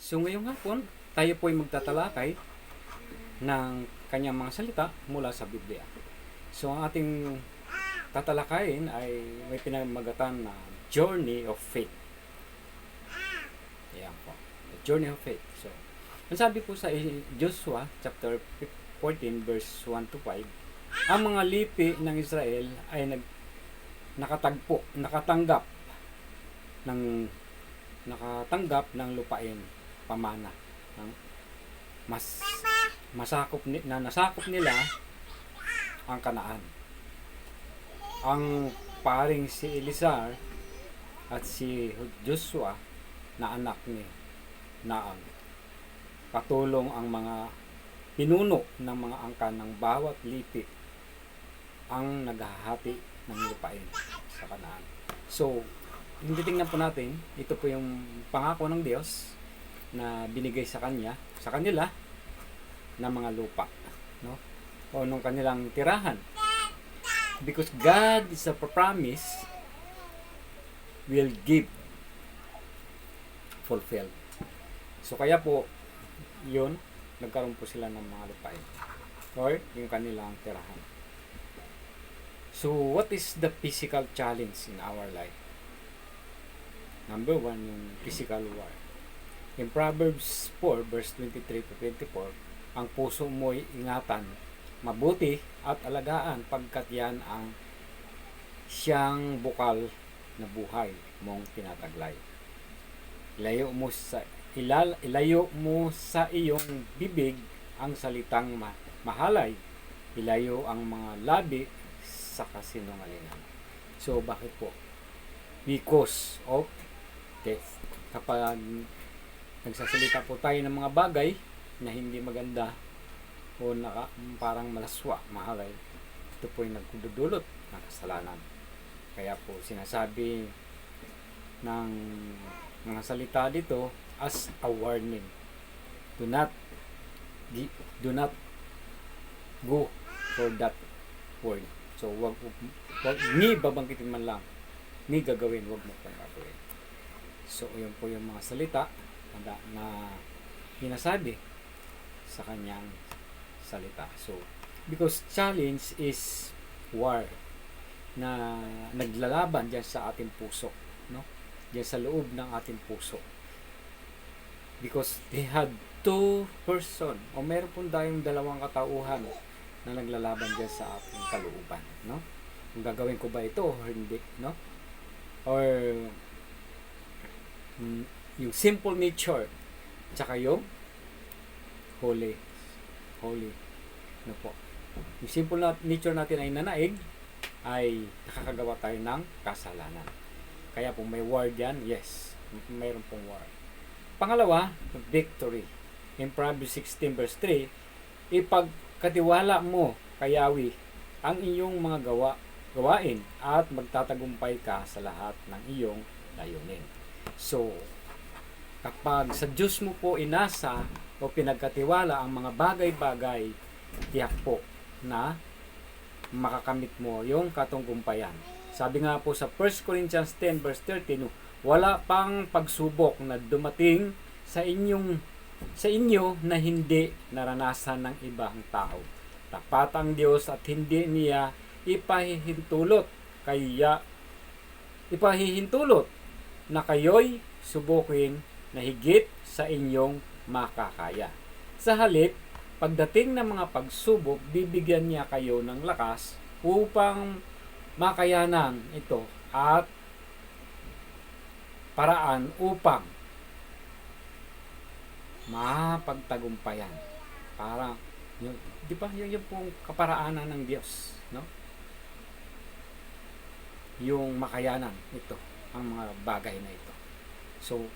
So ngayong hapon, tayo po ay magtatalakay ng kanyang mga salita mula sa Biblia. So ang ating tatalakayin ay may pinamagatan na Journey of Faith. Ayan po. The Journey of Faith. So, ang sabi po sa Joshua chapter 14 verse 1 to 5, ang mga lipi ng Israel ay nakatanggap ng lupain pamana ng nasakop nila ang Kanaan. Ang paring si Elizar at si Joshua na anak ni Naam, katulong ang mga pinuno ng mga angkan ng bawat lipi ang naghahati ng lupain sa Kanaan. So, hindi tingnan po natin, ito po yung pangako ng Diyos na binigay sa kanila na mga lupa, no? O nung kanilang tirahan. Because God is a promise will give fulfilled. So kaya po yun, nagkaroon po sila ng mga lupain or yung kanilang tirahan. So what is the physical challenge in our life? Number 1, yung physical war. In Proverbs 4 verse 23 to 24, ang puso mo'y ingatan mabuti at alagaan pagkat yan ang siyang bukal na buhay mong tinataglay. Ilayo mo sa iyong bibig ang salitang mahalay. Ilayo ang mga labi sa kasinungalingan. So bakit po? Because of death. Kapag nagsasalita po tayo ng mga bagay na hindi maganda o parang malaswa, mahalay, ito po yung nagdudulot ng kasalanan. Kaya po sinasabi ng mga salita dito as a warning. Do not go for that word. So wag ni babanggitin man lang, ni gagawin, wag mo pang gagawin. So yun po yung mga salita na hinasabi sa kanyang salita. So because challenge is war na naglalaban diyan sa ating puso, no? Diyan sa loob ng ating puso. Because they had two person o meron po tayong dalawang katauhan na naglalaban diyan sa ating kalooban, no? Kung gagawin ko ba ito o hindi, no? Or yung simple nature tsaka yung holy no po. Yung simple nature natin ay nanaig, ay nakakagawa tayo ng kasalanan. Kaya po may war yan, yes, mayroon pong war. Pangalawa, victory. In Proverbs 16 verse 3, ipagkatiwala mo kay Yahweh ang iyong mga gawain at magtatagumpay ka sa lahat ng iyong layunin. So, kapag sa Diyos mo po inasa o pinagkatiwala ang mga bagay-bagay, tiyak po na makakamit mo yung katunggumpayan. Sabi nga po sa 1 Corinthians 10 verse 13, wala pang pagsubok na dumating sa inyo na hindi naranasan ng ibang tao. Tapat ang Diyos at hindi niya ipahihintulot na kayo'y subukin na higit sa inyong makakaya. Sa halip, pagdating ng mga pagsubok, bibigyan niya kayo ng lakas upang makayanan ito at paraan upang mapagtagumpayan. Parang, di ba, yung pong kaparaanan ng Diyos, no? Yung makayanan ito, ang mga bagay na ito. So,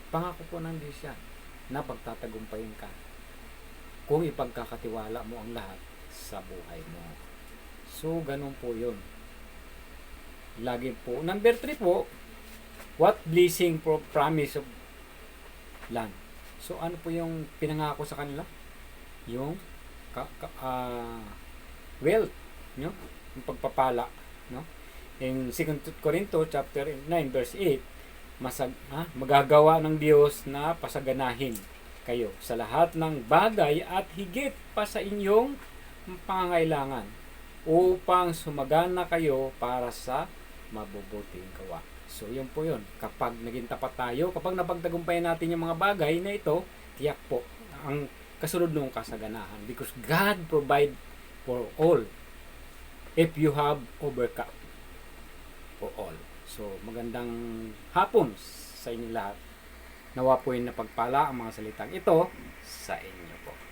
pangako po ng Diyos yan na pagtatagumpayin ka kung ipagkakatiwala mo ang lahat sa buhay mo. So, ganun po yun. Lagi po. Number 3 po, what blessing for promise of land. So, ano po yung pinangako sa kanila? Yung wealth, no? Yung pagpapala, no? In 2 Corinto chapter 9 verse 8, magagawa ng Diyos na pasaganahin kayo sa lahat ng bagay at higit pa sa inyong pangangailangan upang sumagana kayo para sa mabubuting gawa. So, yun po yun. Kapag naging tapat tayo, kapag napagtagumpayan natin yung mga bagay na ito, tiyak po ang kasunod ng kasaganahan. Because God provide for all if you have overcome for all. So, magandang hapon sa inyo lahat. Nawa po yung napagpala ang mga salitang ito sa inyo po.